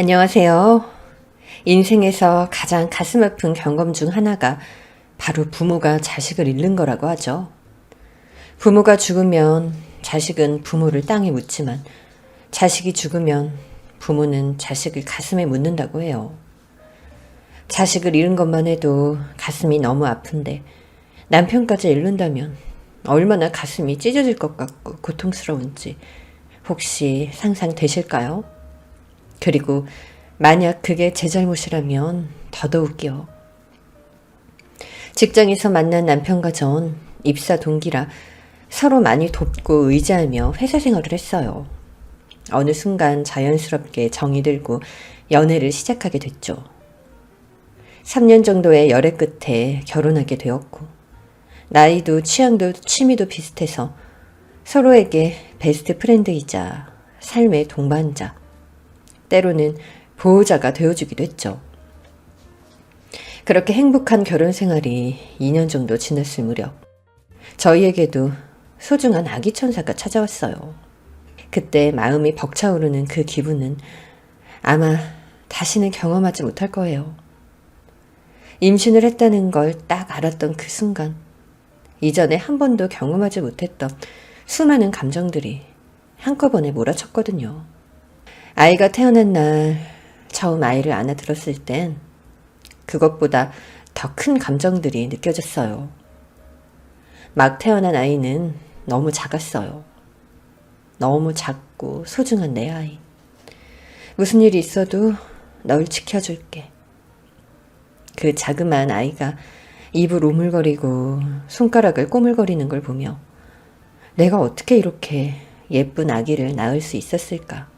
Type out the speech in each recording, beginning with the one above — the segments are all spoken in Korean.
안녕하세요. 인생에서 가장 가슴 아픈 경험 중 하나가 바로 부모가 자식을 잃는 거라고 하죠. 부모가 죽으면 자식은 부모를 땅에 묻지만 자식이 죽으면 부모는 자식을 가슴에 묻는다고 해요. 자식을 잃은 것만 해도 가슴이 너무 아픈데 남편까지 잃는다면 얼마나 가슴이 찢어질 것 같고 고통스러운지 혹시 상상되실까요? 그리고 만약 그게 제 잘못이라면 더더욱이요. 직장에서 만난 남편과 전 입사 동기라 서로 많이 돕고 의지하며 회사 생활을 했어요. 어느 순간 자연스럽게 정이 들고 연애를 시작하게 됐죠. 3년 정도의 열애 끝에 결혼하게 되었고 나이도 취향도 취미도 비슷해서 서로에게 베스트 프렌드이자 삶의 동반자, 때로는 보호자가 되어주기도 했죠. 그렇게 행복한 결혼 생활이 2년 정도 지났을 무렵 저희에게도 소중한 아기 천사가 찾아왔어요. 그때 마음이 벅차오르는 그 기분은 아마 다시는 경험하지 못할 거예요. 임신을 했다는 걸 딱 알았던 그 순간 이전에 한 번도 경험하지 못했던 수많은 감정들이 한꺼번에 몰아쳤거든요. 아이가 태어난 날 처음 아이를 안아들었을 땐 그것보다 더 큰 감정들이 느껴졌어요. 막 태어난 아이는 너무 작았어요. 너무 작고 소중한 내 아이. 무슨 일이 있어도 널 지켜줄게. 그 자그마한 아이가 입을 오물거리고 손가락을 꼬물거리는 걸 보며 내가 어떻게 이렇게 예쁜 아기를 낳을 수 있었을까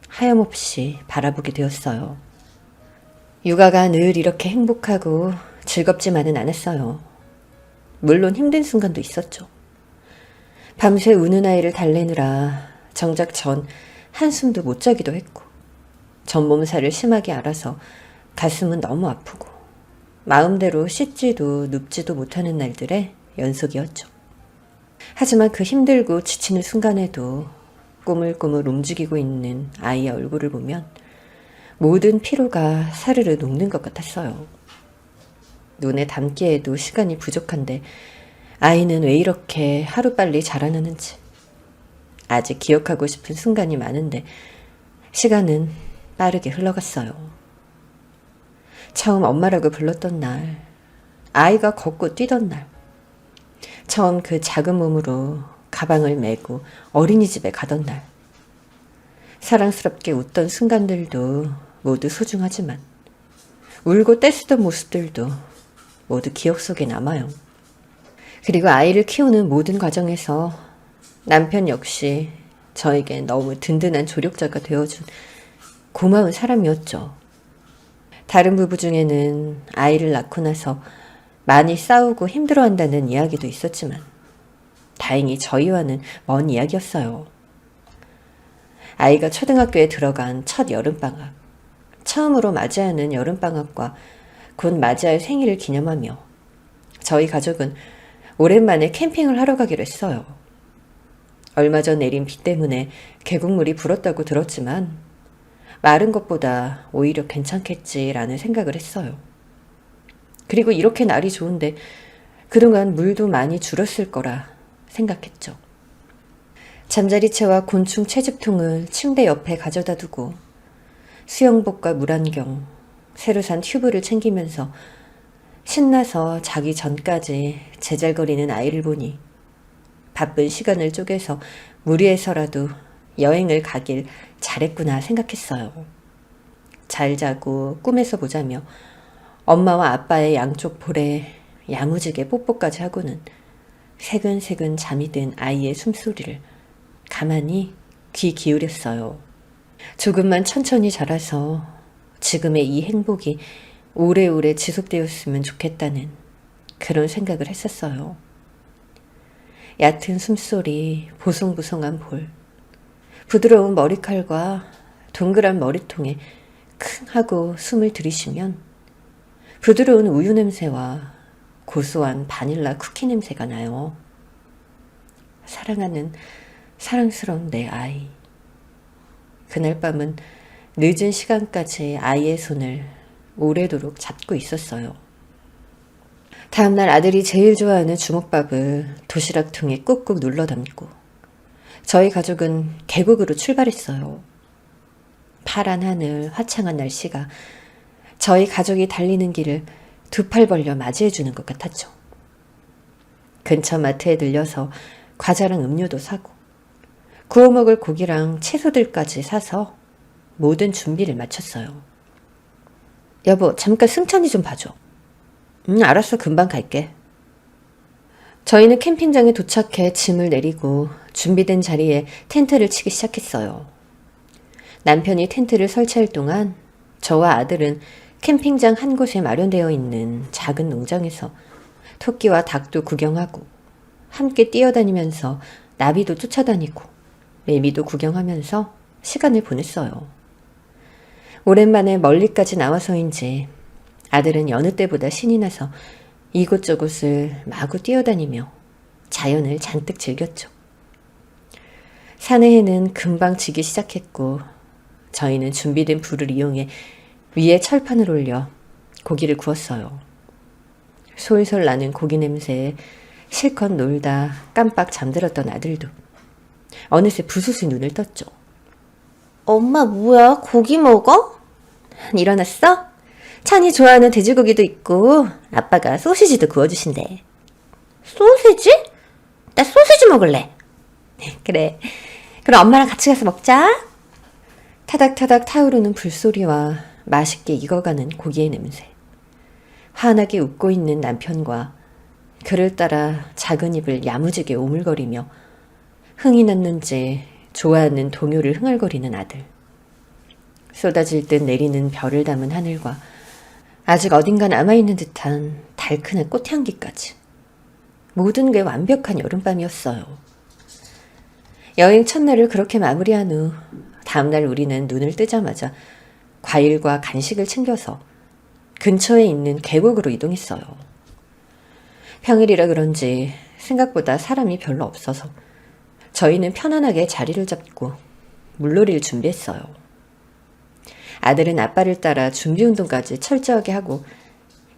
하염없이 바라보게 되었어요. 육아가 늘 이렇게 행복하고 즐겁지만은 않았어요. 물론 힘든 순간도 있었죠. 밤새 우는 아이를 달래느라 정작 전 한숨도 못 자기도 했고 전몸살을 심하게 앓아서 가슴은 너무 아프고 마음대로 씻지도 눕지도 못하는 날들의 연속이었죠. 하지만 그 힘들고 지치는 순간에도 꾸물꾸물 움직이고 있는 아이의 얼굴을 보면 모든 피로가 사르르 녹는 것 같았어요. 눈에 담기에도 시간이 부족한데 아이는 왜 이렇게 하루빨리 자라나는지 아직 기억하고 싶은 순간이 많은데 시간은 빠르게 흘러갔어요. 처음 엄마라고 불렀던 날, 아이가 걷고 뛰던 날, 처음 그 작은 몸으로 가방을 메고 어린이집에 가던 날, 사랑스럽게 웃던 순간들도 모두 소중하지만 울고 떼쓰던 모습들도 모두 기억 속에 남아요. 그리고 아이를 키우는 모든 과정에서 남편 역시 저에게 너무 든든한 조력자가 되어준 고마운 사람이었죠. 다른 부부 중에는 아이를 낳고 나서 많이 싸우고 힘들어한다는 이야기도 있었지만 다행히 저희와는 먼 이야기였어요. 아이가 초등학교에 들어간 첫 여름방학, 처음으로 맞이하는 여름방학과 곧 맞이할 생일을 기념하며 저희 가족은 오랜만에 캠핑을 하러 가기로 했어요. 얼마 전 내린 비 때문에 계곡물이 불었다고 들었지만 마른 것보다 오히려 괜찮겠지라는 생각을 했어요. 그리고 이렇게 날이 좋은데 그동안 물도 많이 줄었을 거라 생각했죠. 잠자리채와 곤충 채집통을 침대 옆에 가져다 두고 수영복과 물안경, 새로 산 튜브를 챙기면서 신나서 자기 전까지 제잘거리는 아이를 보니 바쁜 시간을 쪼개서 무리해서라도 여행을 가길 잘했구나 생각했어요. 잘 자고 꿈에서 보자며 엄마와 아빠의 양쪽 볼에 야무지게 뽀뽀까지 하고는 새근새근 잠이 든 아이의 숨소리를 가만히 귀 기울였어요. 조금만 천천히 자라서 지금의 이 행복이 오래오래 지속되었으면 좋겠다는 그런 생각을 했었어요. 얕은 숨소리, 보송보송한 볼, 부드러운 머리칼과 동그란 머리통에 킁 하고 숨을 들이쉬면 부드러운 우유 냄새와 고소한 바닐라 쿠키 냄새가 나요. 사랑하는 사랑스러운 내 아이. 그날 밤은 늦은 시간까지 아이의 손을 오래도록 잡고 있었어요. 다음날 아들이 제일 좋아하는 주먹밥을 도시락통에 꾹꾹 눌러 담고 저희 가족은 계곡으로 출발했어요. 파란 하늘, 화창한 날씨가 저희 가족이 달리는 길을 두 팔 벌려 맞이해주는 것 같았죠. 근처 마트에 들려서 과자랑 음료도 사고 구워 먹을 고기랑 채소들까지 사서 모든 준비를 마쳤어요. 여보, 잠깐 승찬이 좀 봐줘. 알았어. 금방 갈게. 저희는 캠핑장에 도착해 짐을 내리고 준비된 자리에 텐트를 치기 시작했어요. 남편이 텐트를 설치할 동안 저와 아들은 캠핑장 한 곳에 마련되어 있는 작은 농장에서 토끼와 닭도 구경하고 함께 뛰어다니면서 나비도 쫓아다니고 매미도 구경하면서 시간을 보냈어요. 오랜만에 멀리까지 나와서인지 아들은 여느 때보다 신이 나서 이곳저곳을 마구 뛰어다니며 자연을 잔뜩 즐겼죠. 산의 해는 금방 지기 시작했고 저희는 준비된 불을 이용해 위에 철판을 올려 고기를 구웠어요. 솔솔 나는 고기 냄새에 실컷 놀다 깜빡 잠들었던 아들도 어느새 부스스 눈을 떴죠. 엄마 뭐야? 고기 먹어? 일어났어? 찬이 좋아하는 돼지고기도 있고 아빠가 소시지도 구워주신대. 소세지? 나 소세지 먹을래. 그래. 그럼 엄마랑 같이 가서 먹자. 타닥타닥 타오르는 불소리와 맛있게 익어가는 고기의 냄새. 환하게 웃고 있는 남편과 그를 따라 작은 입을 야무지게 오물거리며 흥이 났는지 좋아하는 동요를 흥얼거리는 아들. 쏟아질 듯 내리는 별을 담은 하늘과 아직 어딘가 남아있는 듯한 달큰한 꽃향기까지. 모든 게 완벽한 여름밤이었어요. 여행 첫날을 그렇게 마무리한 후 다음날 우리는 눈을 뜨자마자 과일과 간식을 챙겨서 근처에 있는 계곡으로 이동했어요. 평일이라 그런지 생각보다 사람이 별로 없어서 저희는 편안하게 자리를 잡고 물놀이를 준비했어요. 아들은 아빠를 따라 준비운동까지 철저하게 하고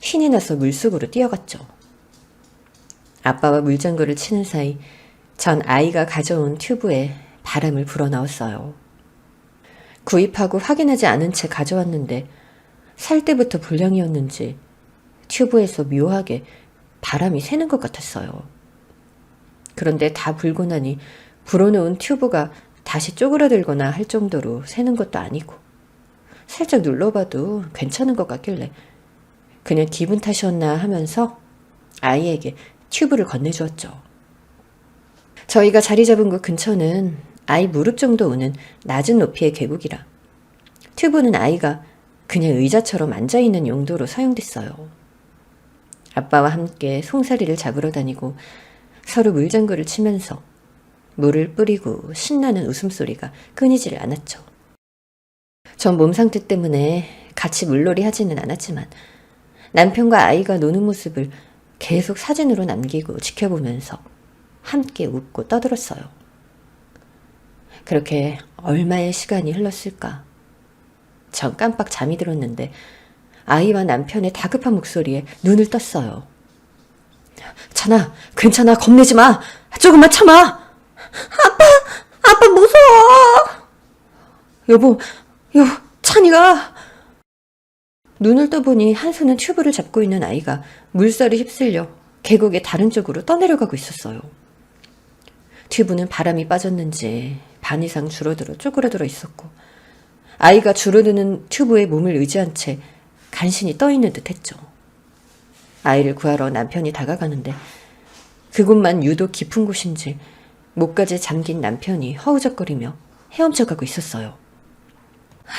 신이 나서 물속으로 뛰어갔죠. 아빠와 물장구를 치는 사이 전 아이가 가져온 튜브에 바람을 불어넣었어요. 구입하고 확인하지 않은 채 가져왔는데 살 때부터 불량이었는지 튜브에서 묘하게 바람이 새는 것 같았어요. 그런데 다 불고 나니 불어놓은 튜브가 다시 쪼그라들거나 할 정도로 새는 것도 아니고 살짝 눌러봐도 괜찮은 것 같길래 그냥 기분 탓이었나 하면서 아이에게 튜브를 건네주었죠. 저희가 자리 잡은 곳 근처는 아이 무릎 정도 오는 낮은 높이의 계곡이라 튜브는 아이가 그냥 의자처럼 앉아있는 용도로 사용됐어요. 아빠와 함께 송사리를 잡으러 다니고 서로 물장구를 치면서 물을 뿌리고 신나는 웃음소리가 끊이지를 않았죠. 전 몸 상태 때문에 같이 물놀이 하지는 않았지만 남편과 아이가 노는 모습을 계속 사진으로 남기고 지켜보면서 함께 웃고 떠들었어요. 그렇게 얼마의 시간이 흘렀을까? 전 깜빡 잠이 들었는데 아이와 남편의 다급한 목소리에 눈을 떴어요. 찬아, 괜찮아. 겁내지 마. 조금만 참아. 아빠 무서워. 여보, 찬이가. 눈을 떠보니 한 손은 튜브를 잡고 있는 아이가 물살에 휩쓸려 계곡의 다른 쪽으로 떠내려가고 있었어요. 튜브는 바람이 빠졌는지 반 이상 줄어들어 쪼그라들어 있었고 아이가 줄어드는 튜브에 몸을 의지한 채 간신히 떠있는 듯 했죠. 아이를 구하러 남편이 다가가는데 그곳만 유독 깊은 곳인지 목까지 잠긴 남편이 허우적거리며 헤엄쳐가고 있었어요.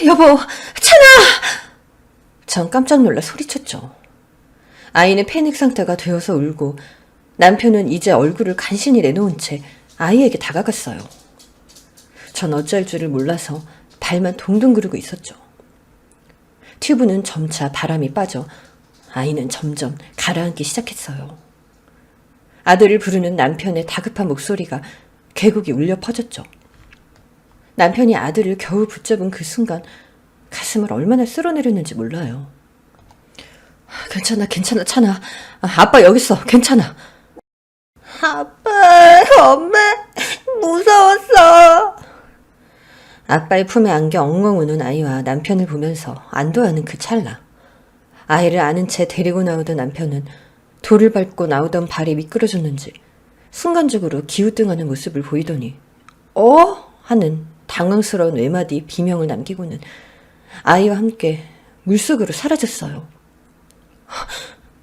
여보, 찬아! 전 깜짝 놀라 소리쳤죠. 아이는 패닉 상태가 되어서 울고 남편은 이제 얼굴을 간신히 내놓은 채 아이에게 다가갔어요. 전 어찌할 줄을 몰라서 발만 동동 구르고 있었죠. 튜브는 점차 바람이 빠져 아이는 점점 가라앉기 시작했어요. 아들을 부르는 남편의 다급한 목소리가 계곡이 울려 퍼졌죠. 남편이 아들을 겨우 붙잡은 그 순간 가슴을 얼마나 쓸어내렸는지 몰라요. 괜찮아, 찬아. 아빠 여기 있어, 괜찮아. 아빠, 엄마, 무서웠어. 아빠의 품에 안겨 엉엉 우는 아이와 남편을 보면서 안도하는 그 찰나. 아이를 안은 채 데리고 나오던 남편은 돌을 밟고 나오던 발이 미끄러졌는지 순간적으로 기우뚱하는 모습을 보이더니 하는 당황스러운 외마디 비명을 남기고는 아이와 함께 물속으로 사라졌어요.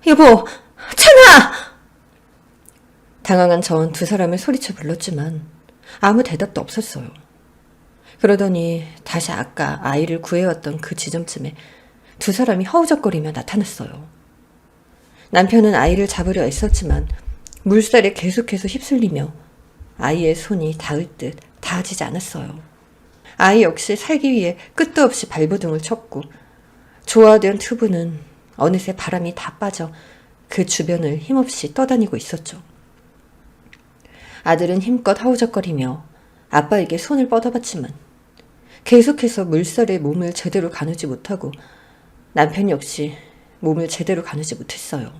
여보, 찬아! 당황한 전 두 사람을 소리쳐 불렀지만 아무 대답도 없었어요. 그러더니 다시 아까 아이를 구해왔던 그 지점쯤에 두 사람이 허우적거리며 나타났어요. 남편은 아이를 잡으려 애썼지만 물살에 계속해서 휩쓸리며 아이의 손이 닿을 듯 닿아지지 않았어요. 아이 역시 살기 위해 끝도 없이 발버둥을 쳤고 조화된 튜브는 어느새 바람이 다 빠져 그 주변을 힘없이 떠다니고 있었죠. 아들은 힘껏 허우적거리며 아빠에게 손을 뻗어봤지만 계속해서 물살에 몸을 제대로 가누지 못하고 남편 역시 몸을 제대로 가누지 못했어요.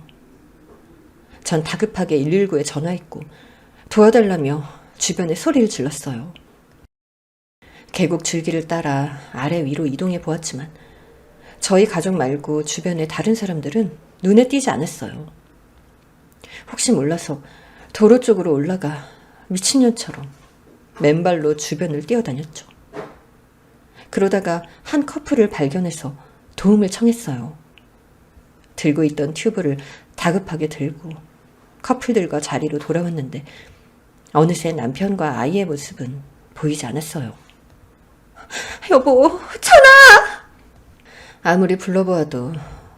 전 다급하게 119에 전화했고 도와달라며 주변에 소리를 질렀어요. 계곡 줄기를 따라 아래 위로 이동해 보았지만 저희 가족 말고 주변의 다른 사람들은 눈에 띄지 않았어요. 혹시 몰라서 도로 쪽으로 올라가 미친년처럼 맨발로 주변을 뛰어다녔죠. 그러다가 한 커플을 발견해서 도움을 청했어요. 들고 있던 튜브를 다급하게 들고 커플들과 자리로 돌아왔는데 어느새 남편과 아이의 모습은 보이지 않았어요. 여보, 찬아! 아무리 불러보아도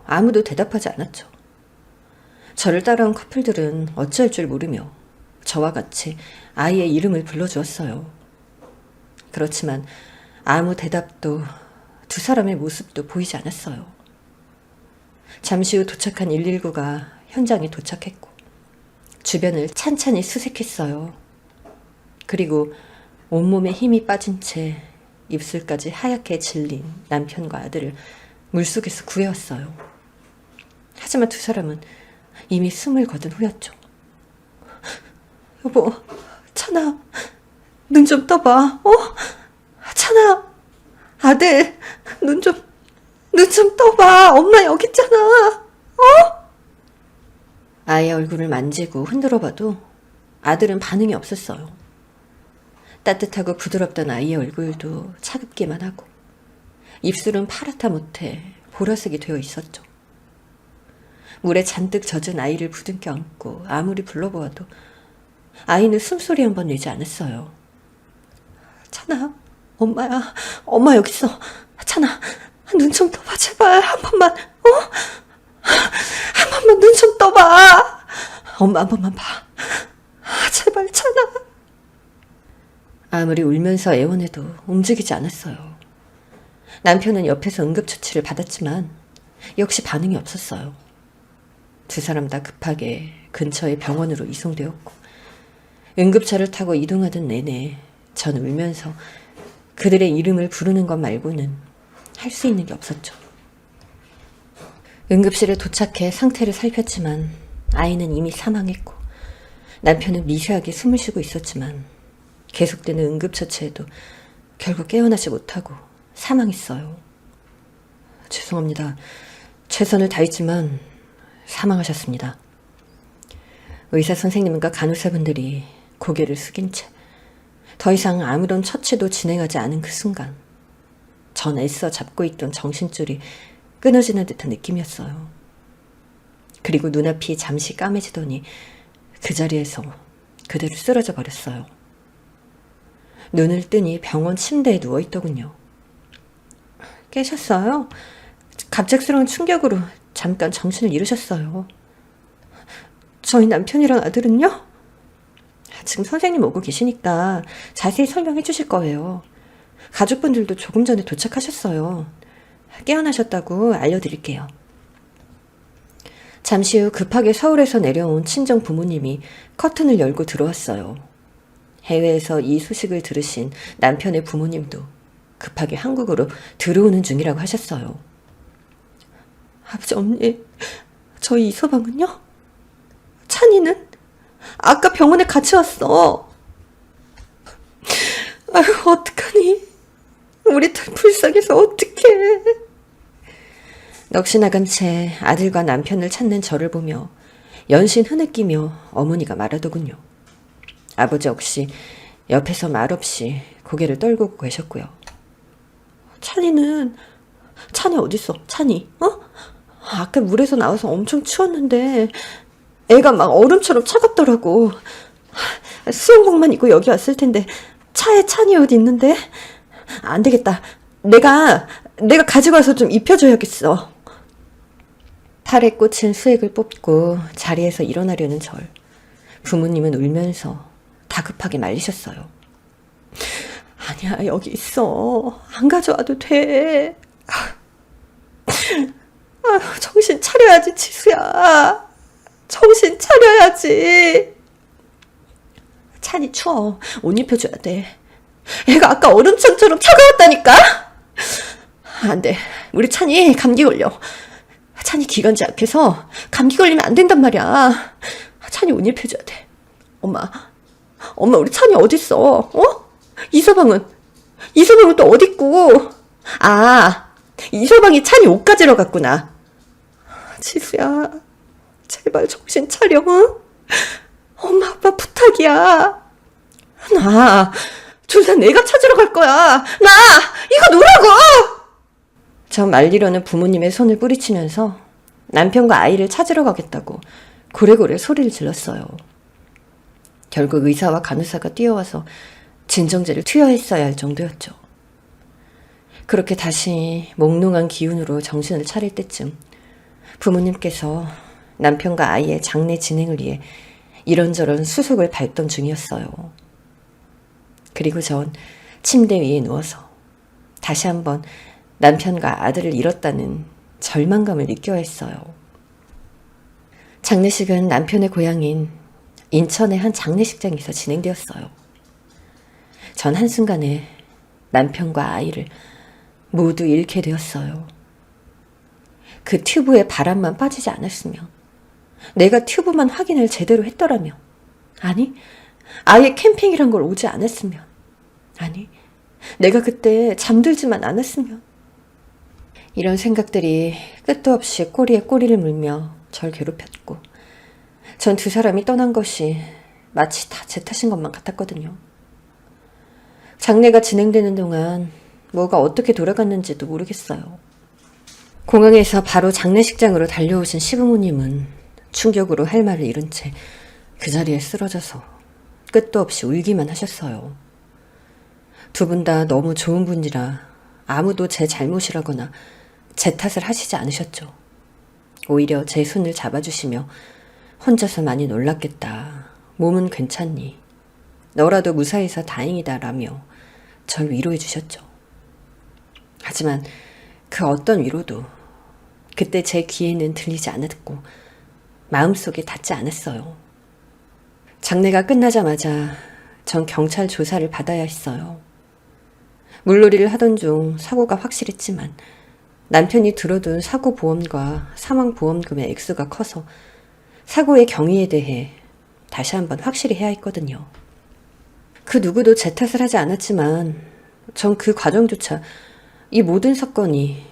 아무도 대답하지 않았죠. 저를 따라온 커플들은 어찌할 줄 모르며 저와 같이 아이의 이름을 불러주었어요. 그렇지만 아무 대답도 두 사람의 모습도 보이지 않았어요. 잠시 후 도착한 119가 현장에 도착했고 주변을 찬찬히 수색했어요. 그리고 온몸에 힘이 빠진 채 입술까지 하얗게 질린 남편과 아들을 물속에서 구해왔어요. 하지만 두 사람은 이미 숨을 거둔 후였죠. 여보, 찬아, 눈 좀 떠봐. 찬아, 아들, 눈 좀 떠봐. 엄마 여기 있잖아. 아이의 얼굴을 만지고 흔들어봐도 아들은 반응이 없었어요. 따뜻하고 부드럽던 아이의 얼굴도 차갑기만 하고 입술은 파랗다 못해 보라색이 되어 있었죠. 물에 잔뜩 젖은 아이를 부둥켜 안고 아무리 불러보아도 아이는 숨소리 한 번 내지 않았어요. 찬아, 엄마야. 엄마 여기 있어. 찬아, 눈 좀 떠봐. 제발 한 번만. 한 번만 눈 좀 떠봐. 엄마 한 번만 봐. 제발 찬아. 아무리 울면서 애원해도 움직이지 않았어요. 남편은 옆에서 응급처치를 받았지만 역시 반응이 없었어요. 두 사람 다 급하게 근처의 병원으로 이송되었고 응급차를 타고 이동하던 내내 전 울면서 그들의 이름을 부르는 것 말고는 할 수 있는 게 없었죠. 응급실에 도착해 상태를 살폈지만 아이는 이미 사망했고 남편은 미세하게 숨을 쉬고 있었지만 계속되는 응급처치에도 결국 깨어나지 못하고 사망했어요. 죄송합니다. 최선을 다했지만 사망하셨습니다. 의사 선생님과 간호사분들이 고개를 숙인 채 더 이상 아무런 처치도 진행하지 않은 그 순간 전 애써 잡고 있던 정신줄이 끊어지는 듯한 느낌이었어요. 그리고 눈앞이 잠시 까매지더니 그 자리에서 그대로 쓰러져 버렸어요. 눈을 뜨니 병원 침대에 누워있더군요. 깨셨어요? 갑작스러운 충격으로 잠깐 정신을 잃으셨어요. 저희 남편이랑 아들은요? 지금 선생님 오고 계시니까 자세히 설명해 주실 거예요. 가족분들도 조금 전에 도착하셨어요. 깨어나셨다고 알려드릴게요. 잠시 후 급하게 서울에서 내려온 친정 부모님이 커튼을 열고 들어왔어요. 해외에서 이 소식을 들으신 남편의 부모님도 급하게 한국으로 들어오는 중이라고 하셨어요. 아버지, 언니, 저희 이서방은요? 찬이는? 아까 병원에 같이 왔어. 아유, 어떡하니? 우리 딸 불쌍해서 어떡해. 넋이 나간 채 아들과 남편을 찾는 저를 보며 연신 흐느끼며 어머니가 말하더군요. 아버지 역시 옆에서 말없이 고개를 떨구고 계셨고요. 찬이 어딨어? 찬이, 어? 아까 물에서 나와서 엄청 추웠는데 애가 막 얼음처럼 차갑더라고. 수영복만 입고 여기 왔을 텐데 차에 찬이 옷 있는데 안 되겠다. 내가 가지고 와서 좀 입혀줘야겠어. 팔에 꽂힌 수액을 뽑고 자리에서 일어나려는 절. 부모님은 울면서 다급하게 말리셨어요. 아니야, 여기 있어. 안 가져와도 돼. 아휴, 정신 차려야지, 지수야. 정신 차려야지. 찬이 추워. 옷 입혀줘야 돼. 애가 아까 얼음천처럼 차가웠다니까? 안 돼. 우리 찬이 감기 걸려. 찬이 기관지 약해서 감기 걸리면 안 된단 말이야. 찬이 옷 입혀줘야 돼. 엄마, 우리 찬이 어딨어? 어? 이서방은 또 어딨고? 아, 이서방이 찬이 옷 가지러 갔구나. 지수야, 제발 정신 차려. 응? 엄마, 아빠 부탁이야. 조사 내가 찾으러 갈 거야. 이거 놓으라고! 저 말리려는 부모님의 손을 뿌리치면서 남편과 아이를 찾으러 가겠다고 고래고래 소리를 질렀어요. 결국 의사와 간호사가 뛰어와서 진정제를 투여했어야 할 정도였죠. 그렇게 다시 몽롱한 기운으로 정신을 차릴 때쯤 부모님께서 남편과 아이의 장례 진행을 위해 이런저런 수속을 밟던 중이었어요. 그리고 전 침대 위에 누워서 다시 한번 남편과 아들을 잃었다는 절망감을 느껴야 했어요. 장례식은 남편의 고향인 인천의 한 장례식장에서 진행되었어요. 전 한순간에 남편과 아이를 모두 잃게 되었어요. 그 튜브에 바람만 빠지지 않았으면, 내가 튜브만 확인을 제대로 했더라면, 아니, 아예 캠핑이란 걸 오지 않았으면, 아니, 내가 그때 잠들지만 않았으면. 이런 생각들이 끝도 없이 꼬리에 꼬리를 물며 절 괴롭혔고, 전 두 사람이 떠난 것이 마치 다 제 탓인 것만 같았거든요. 장례가 진행되는 동안 뭐가 어떻게 돌아갔는지도 모르겠어요. 공항에서 바로 장례식장으로 달려오신 시부모님은 충격으로 할 말을 잃은 채 그 자리에 쓰러져서 끝도 없이 울기만 하셨어요. 두 분 다 너무 좋은 분이라 아무도 제 잘못이라거나 제 탓을 하시지 않으셨죠. 오히려 제 손을 잡아주시며 혼자서 많이 놀랐겠다. 몸은 괜찮니? 너라도 무사해서 다행이다 라며 절 위로해 주셨죠. 하지만 그 어떤 위로도 그때 제 귀에는 들리지 않았고 마음속에 닿지 않았어요. 장례가 끝나자마자 전 경찰 조사를 받아야 했어요. 물놀이를 하던 중 사고가 확실했지만 남편이 들어둔 사고보험과 사망보험금의 액수가 커서 사고의 경위에 대해 다시 한번 확실히 해야 했거든요. 그 누구도 제 탓을 하지 않았지만 전 그 과정조차 이 모든 사건이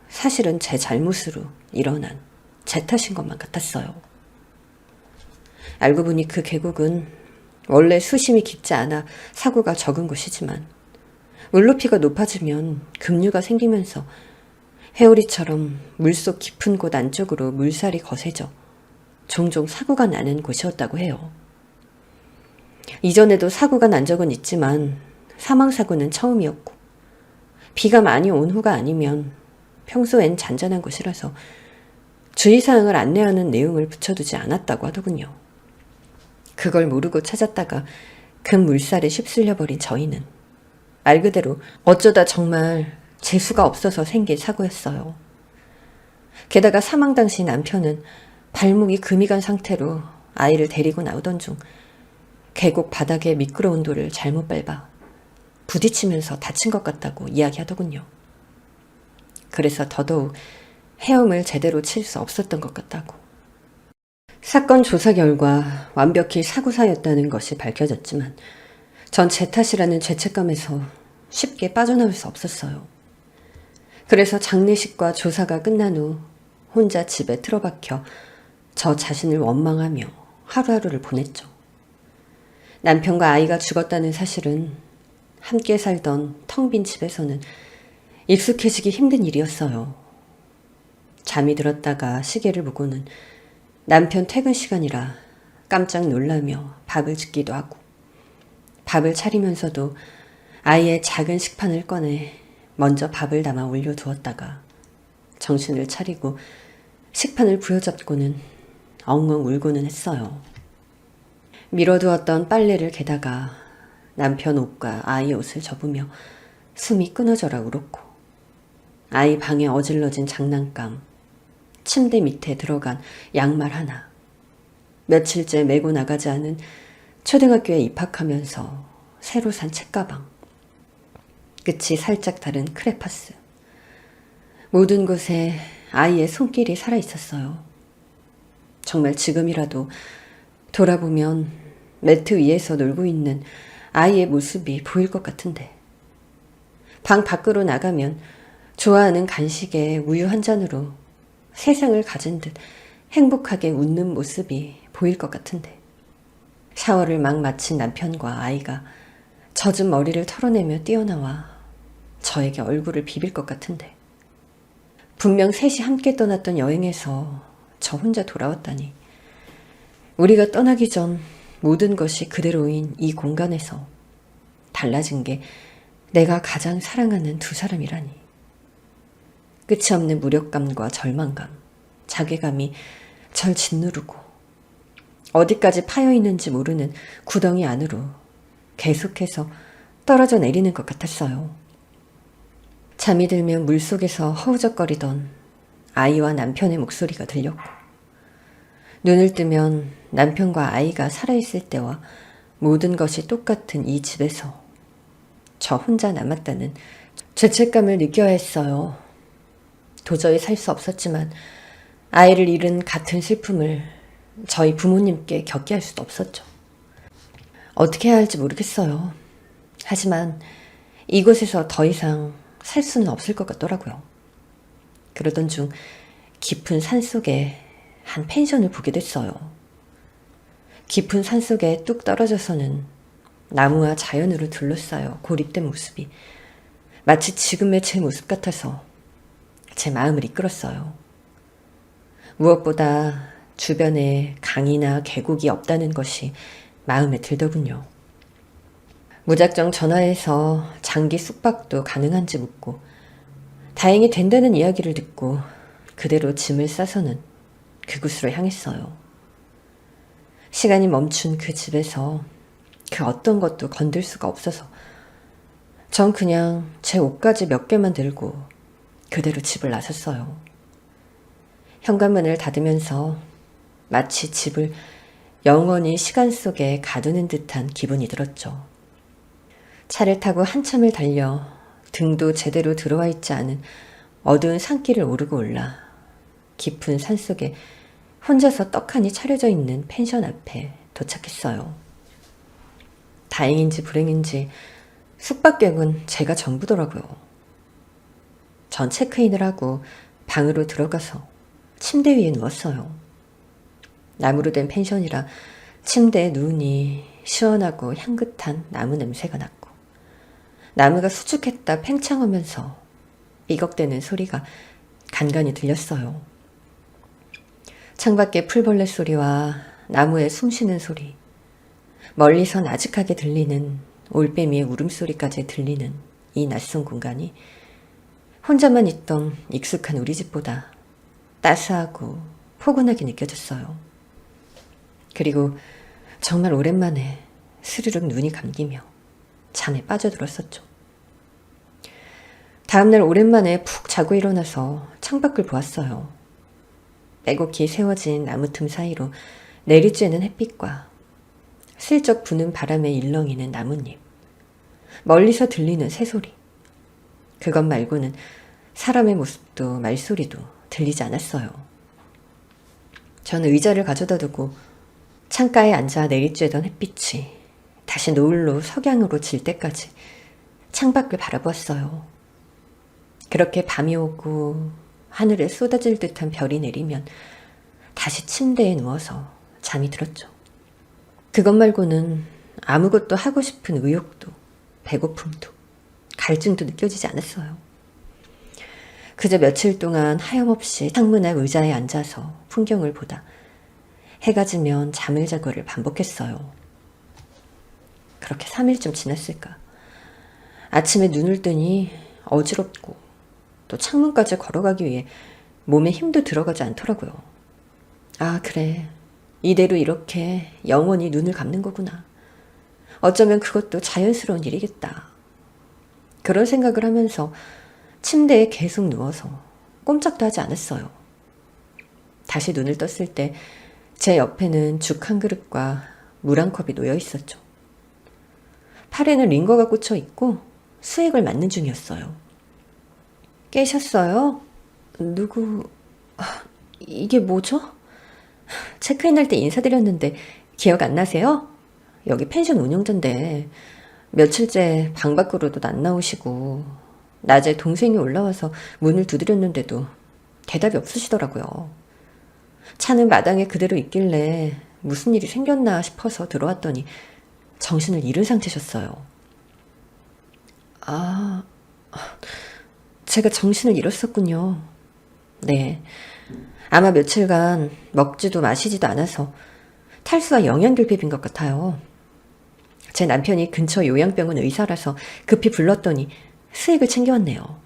사실은 제 잘못으로 일어난 제 탓인 것만 같았어요. 알고 보니 그 계곡은 원래 수심이 깊지 않아 사고가 적은 곳이지만 물높이가 높아지면 급류가 생기면서 회오리처럼 물속 깊은 곳 안쪽으로 물살이 거세져 종종 사고가 나는 곳이었다고 해요. 이전에도 사고가 난 적은 있지만 사망사고는 처음이었고 비가 많이 온 후가 아니면 평소엔 잔잔한 곳이라서 주의사항을 안내하는 내용을 붙여두지 않았다고 하더군요. 그걸 모르고 찾았다가 큰 물살에 휩쓸려버린 저희는 말 그대로 어쩌다 정말 재수가 없어서 생긴 사고였어요. 게다가 사망 당시 남편은 발목이 금이 간 상태로 아이를 데리고 나오던 중 계곡 바닥에 미끄러운 돌을 잘못 밟아 부딪히면서 다친 것 같다고 이야기하더군요. 그래서 더더욱 헤엄을 제대로 칠 수 없었던 것 같다고. 사건 조사 결과 완벽히 사고사였다는 것이 밝혀졌지만 전 제 탓이라는 죄책감에서 쉽게 빠져나올 수 없었어요. 그래서 장례식과 조사가 끝난 후 혼자 집에 틀어박혀 저 자신을 원망하며 하루하루를 보냈죠. 남편과 아이가 죽었다는 사실은 함께 살던 텅 빈 집에서는 익숙해지기 힘든 일이었어요. 잠이 들었다가 시계를 보고는 남편 퇴근 시간이라 깜짝 놀라며 밥을 짓기도 하고, 밥을 차리면서도 아이의 작은 식판을 꺼내 먼저 밥을 담아 올려두었다가 정신을 차리고 식판을 부여잡고는 엉엉 울고는 했어요. 밀어두었던 빨래를 개다가 남편 옷과 아이 옷을 접으며 숨이 끊어져라 울었고, 아이 방에 어질러진 장난감, 침대 밑에 들어간 양말 하나, 며칠째 메고 나가지 않은 초등학교에 입학하면서 새로 산 책가방, 끝이 살짝 다른 크레파스. 모든 곳에 아이의 손길이 살아있었어요. 정말 지금이라도 돌아보면 매트 위에서 놀고 있는 아이의 모습이 보일 것 같은데, 방 밖으로 나가면 좋아하는 간식에 우유 한 잔으로 세상을 가진 듯 행복하게 웃는 모습이 보일 것 같은데, 샤워를 막 마친 남편과 아이가 젖은 머리를 털어내며 뛰어나와 저에게 얼굴을 비빌 것 같은데, 분명 셋이 함께 떠났던 여행에서 저 혼자 돌아왔다니, 우리가 떠나기 전 모든 것이 그대로인 이 공간에서 달라진 게 내가 가장 사랑하는 두 사람이라니. 끝이 없는 무력감과 절망감, 자괴감이 절 짓누르고 어디까지 파여있는지 모르는 구덩이 안으로 계속해서 떨어져 내리는 것 같았어요. 잠이 들면 물속에서 허우적거리던 아이와 남편의 목소리가 들렸고, 눈을 뜨면 남편과 아이가 살아있을 때와 모든 것이 똑같은 이 집에서 저 혼자 남았다는 죄책감을 느껴야 했어요. 도저히 살 수 없었지만 아이를 잃은 같은 슬픔을 저희 부모님께 겪게 할 수도 없었죠. 어떻게 해야 할지 모르겠어요. 하지만 이곳에서 더 이상 살 수는 없을 것 같더라고요. 그러던 중 깊은 산속에 한 펜션을 보게 됐어요. 깊은 산속에 뚝 떨어져서는 나무와 자연으로 둘러싸여 고립된 모습이 마치 지금의 제 모습 같아서 제 마음을 이끌었어요. 무엇보다 주변에 강이나 계곡이 없다는 것이 마음에 들더군요. 무작정 전화해서 장기 숙박도 가능한지 묻고, 다행히 된다는 이야기를 듣고 그대로 짐을 싸서는 그곳으로 향했어요. 시간이 멈춘 그 집에서 그 어떤 것도 건들 수가 없어서 전 그냥 제 옷까지 몇 개만 들고 그대로 집을 나섰어요. 현관문을 닫으면서 마치 집을 영원히 시간 속에 가두는 듯한 기분이 들었죠. 차를 타고 한참을 달려 등도 제대로 들어와 있지 않은 어두운 산길을 오르고 올라 깊은 산속에 혼자서 떡하니 차려져 있는 펜션 앞에 도착했어요. 다행인지 불행인지 숙박객은 제가 전부더라고요. 전 체크인을 하고 방으로 들어가서 침대 위에 누웠어요. 나무로 된 펜션이라 침대에 누우니 시원하고 향긋한 나무 냄새가 났고, 나무가 수축했다 팽창하면서 삐걱대는 소리가 간간히 들렸어요. 창밖의 풀벌레 소리와 나무의 숨쉬는 소리, 멀리서 나직하게 들리는 올빼미의 울음소리까지 들리는 이 낯선 공간이 혼자만 있던 익숙한 우리 집보다 따스하고 포근하게 느껴졌어요. 그리고 정말 오랜만에 스르륵 눈이 감기며 잠에 빠져들었었죠. 다음날 오랜만에 푹 자고 일어나서 창밖을 보았어요. 빼곡히 세워진 나무 틈 사이로 내리쬐는 햇빛과 슬쩍 부는 바람에 일렁이는 나뭇잎, 멀리서 들리는 새소리. 그것 말고는 사람의 모습도 말소리도 들리지 않았어요. 저는 의자를 가져다 두고 창가에 앉아 내리쬐던 햇빛이 다시 노을로 석양으로 질 때까지 창밖을 바라보았어요. 그렇게 밤이 오고 하늘에 쏟아질 듯한 별이 내리면 다시 침대에 누워서 잠이 들었죠. 그것 말고는 아무것도 하고 싶은 의욕도 배고픔도 갈증도 느껴지지 않았어요. 그저 며칠 동안 하염없이 창문 앞 의자에 앉아서 풍경을 보다 해가 지면 잠을 자고를 반복했어요. 그렇게 3일쯤 지났을까. 아침에 눈을 뜨니 어지럽고 또 창문까지 걸어가기 위해 몸에 힘도 들어가지 않더라고요. 아, 그래. 이대로 이렇게 영원히 눈을 감는 거구나. 어쩌면 그것도 자연스러운 일이겠다. 그런 생각을 하면서 침대에 계속 누워서 꼼짝도 하지 않았어요. 다시 눈을 떴을 때 제 옆에는 죽 한 그릇과 물 한 컵이 놓여 있었죠. 팔에는 링거가 꽂혀 있고 수액을 맞는 중이었어요. 깨셨어요? 누구... 이게 뭐죠? 체크인할 때 인사드렸는데 기억 안 나세요? 여기 펜션 운영자인데 며칠째 방 밖으로도 안 나오시고 낮에 동생이 올라와서 문을 두드렸는데도 대답이 없으시더라고요. 차는 마당에 그대로 있길래 무슨 일이 생겼나 싶어서 들어왔더니 정신을 잃은 상태셨어요. 아, 제가 정신을 잃었었군요. 네, 아마 며칠간 먹지도 마시지도 않아서 탈수와 영양결핍인 것 같아요. 제 남편이 근처 요양병원 의사라서 급히 불렀더니 수액을 챙겨왔네요.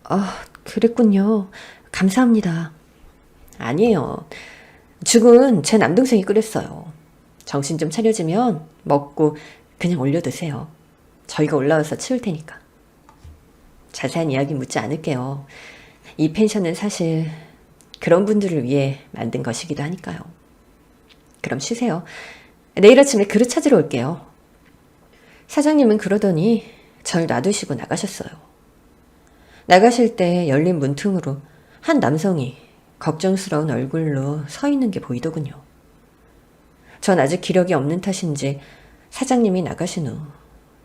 아, 그랬군요. 감사합니다. 아니에요. 죽은 제 남동생이 끓였어요. 정신 좀 차려지면 먹고 그냥 올려 드세요. 저희가 올라와서 치울 테니까. 자세한 이야기 묻지 않을게요. 이 펜션은 사실 그런 분들을 위해 만든 것이기도 하니까요. 그럼 쉬세요. 내일 아침에 그릇 찾으러 올게요. 사장님은 그러더니 절 놔두시고 나가셨어요. 나가실 때 열린 문틈으로 한 남성이 걱정스러운 얼굴로 서 있는 게 보이더군요. 전 아직 기력이 없는 탓인지 사장님이 나가신 후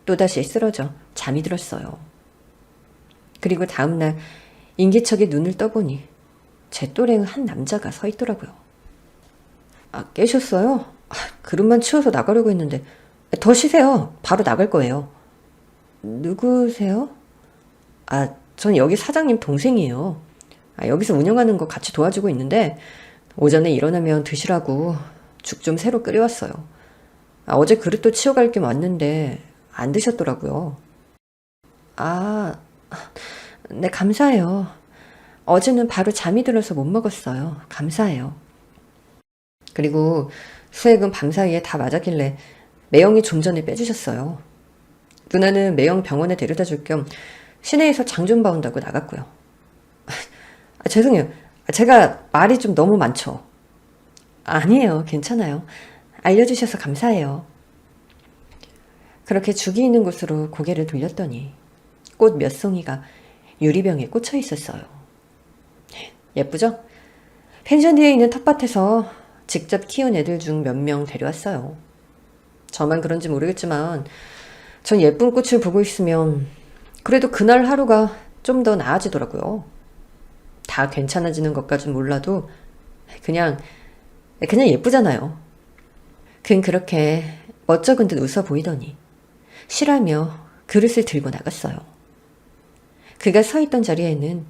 또다시 쓰러져 잠이 들었어요. 그리고 다음날 인기척에 눈을 떠보니 제 또래의 한 남자가 서 있더라고요. 아, 깨셨어요? 그릇만 치워서 나가려고 했는데 더 쉬세요. 바로 나갈 거예요. 누구세요? 아, 전 여기 사장님 동생이에요. 여기서 운영하는 거 같이 도와주고 있는데 오전에 일어나면 드시라고 죽 좀 새로 끓여왔어요. 어제 그릇도 치워갈 겸 왔는데 안 드셨더라고요. 아, 네, 감사해요. 어제는 바로 잠이 들어서 못 먹었어요. 감사해요. 그리고 수액은 밤사이에 다 맞았길래 매형이 좀 전에 빼주셨어요. 누나는 매형 병원에 데려다 줄 겸 시내에서 장 좀 봐온다고 나갔고요. 죄송해요. 제가 말이 좀 너무 많죠. 아니에요. 괜찮아요. 알려주셔서 감사해요. 그렇게 죽이 있는 곳으로 고개를 돌렸더니 꽃 몇 송이가 유리병에 꽂혀 있었어요. 예쁘죠? 펜션 뒤에 있는 텃밭에서 직접 키운 애들 중 몇 명 데려왔어요. 저만 그런지 모르겠지만 전 예쁜 꽃을 보고 있으면 그래도 그날 하루가 좀 더 나아지더라고요. 다 괜찮아지는 것까진 몰라도 그냥 예쁘잖아요. 그는 그렇게 멋쩍은 듯 웃어 보이더니 실하며 그릇을 들고 나갔어요. 그가 서 있던 자리에는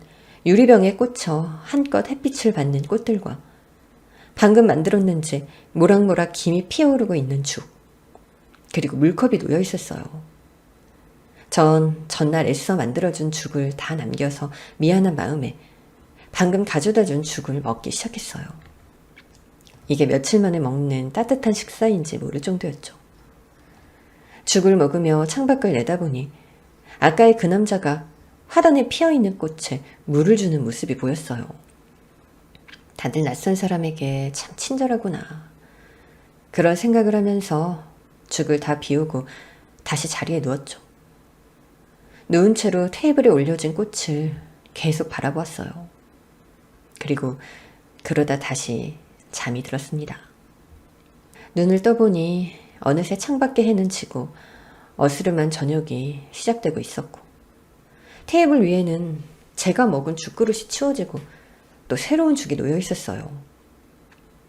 유리병에 꽂혀 한껏 햇빛을 받는 꽃들과 방금 만들었는지 모락모락 김이 피어오르고 있는 죽, 그리고 물컵이 놓여 있었어요. 전 전날 애써 만들어준 죽을 다 남겨서 미안한 마음에 방금 가져다준 죽을 먹기 시작했어요. 이게 며칠 만에 먹는 따뜻한 식사인지 모를 정도였죠. 죽을 먹으며 창밖을 내다보니 아까의 그 남자가 화단에 피어있는 꽃에 물을 주는 모습이 보였어요. 다들 낯선 사람에게 참 친절하구나. 그런 생각을 하면서 죽을 다 비우고 다시 자리에 누웠죠. 누운 채로 테이블에 올려진 꽃을 계속 바라보았어요. 그리고 그러다 다시 잠이 들었습니다. 눈을 떠보니 어느새 창밖에 해는 지고 어스름한 저녁이 시작되고 있었고, 테이블 위에는 제가 먹은 죽그릇이 치워지고 또 새로운 죽이 놓여 있었어요.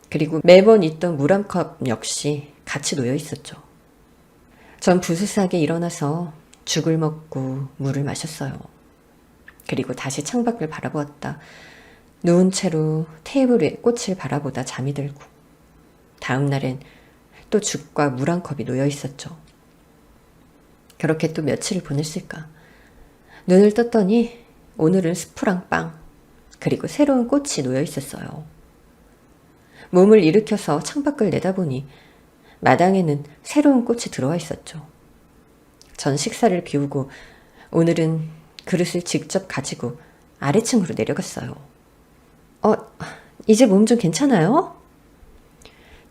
그리고 매번 있던 물 한 컵 역시 같이 놓여 있었죠. 전 부스스하게 일어나서 죽을 먹고 물을 마셨어요. 그리고 다시 창밖을 바라보았다. 누운 채로 테이블 위에 꽃을 바라보다 잠이 들고, 다음 날엔 또 죽과 물 한 컵이 놓여 있었죠. 그렇게 또 며칠을 보냈을까. 눈을 떴더니 오늘은 스프랑 빵, 그리고 새로운 꽃이 놓여 있었어요. 몸을 일으켜서 창밖을 내다보니 마당에는 새로운 꽃이 들어와 있었죠. 전 식사를 비우고 오늘은 그릇을 직접 가지고 아래층으로 내려갔어요. 이제 몸 좀 괜찮아요?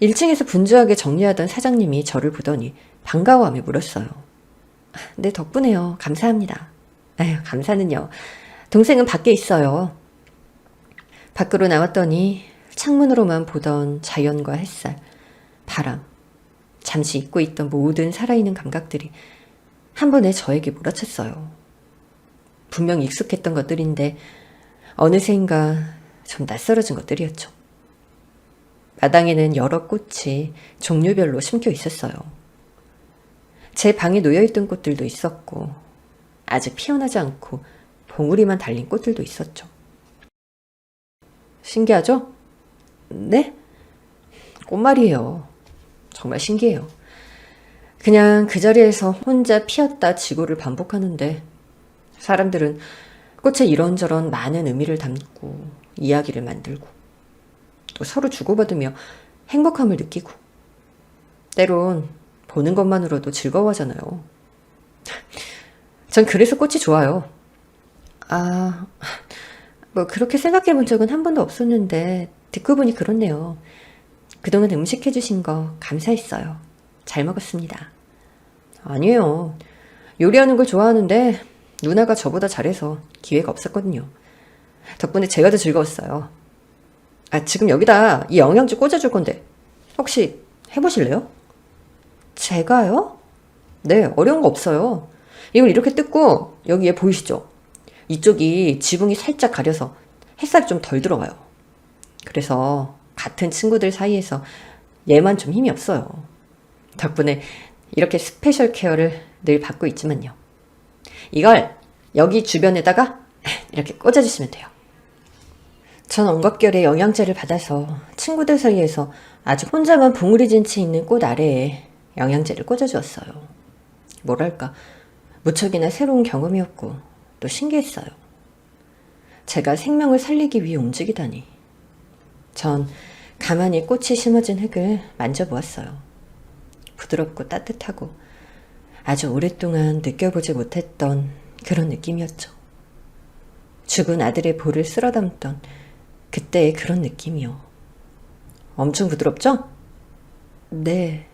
1층에서 분주하게 정리하던 사장님이 저를 보더니 반가워하며 물었어요. 네, 덕분에요. 감사합니다. 아유, 감사는요. 동생은 밖에 있어요. 밖으로 나왔더니 창문으로만 보던 자연과 햇살, 바람, 잠시 잊고 있던 모든 살아있는 감각들이 한 번에 저에게 몰아쳤어요. 분명 익숙했던 것들인데 어느새인가 좀 낯설어진 것들이었죠. 마당에는 여러 꽃이 종류별로 심겨 있었어요. 제 방에 놓여있던 꽃들도 있었고, 아직 피어나지 않고 봉우리만 달린 꽃들도 있었죠. 신기하죠? 네? 꽃말이에요. 정말 신기해요. 그냥 그 자리에서 혼자 피었다 지고를 반복하는데, 사람들은 꽃에 이런저런 많은 의미를 담고 이야기를 만들고 또 서로 주고받으며 행복함을 느끼고, 때론 보는 것만으로도 즐거워하잖아요. 전 그래서 꽃이 좋아요. 뭐 그렇게 생각해 본 적은 한 번도 없었는데 듣고 보니 그렇네요. 그동안 음식 해주신 거 감사했어요. 잘 먹었습니다. 아니에요. 요리하는 걸 좋아하는데 누나가 저보다 잘해서 기회가 없었거든요. 덕분에 제가 더 즐거웠어요. 지금 여기다 이 영양제 꽂아줄 건데 혹시 해보실래요? 제가요? 네, 어려운 거 없어요. 이걸 이렇게 뜯고 여기에 보이시죠? 이쪽이 지붕이 살짝 가려서 햇살이 좀 덜 들어가요. 그래서 같은 친구들 사이에서 얘만 좀 힘이 없어요. 덕분에 이렇게 스페셜 케어를 늘 받고 있지만요. 이걸 여기 주변에다가 이렇게 꽂아주시면 돼요. 전 언급결에 영양제를 받아서 친구들 사이에서 아주 혼자만 봉우리진 채 있는 꽃 아래에 영양제를 꽂아주었어요. 뭐랄까, 무척이나 새로운 경험이었고 또 신기했어요. 제가 생명을 살리기 위해 움직이다니. 전 가만히 꽃이 심어진 흙을 만져보았어요. 부드럽고 따뜻하고 아주 오랫동안 느껴보지 못했던 그런 느낌이었죠. 죽은 아들의 볼을 쓸어 담던 그때의 그런 느낌이요. 엄청 부드럽죠? 네.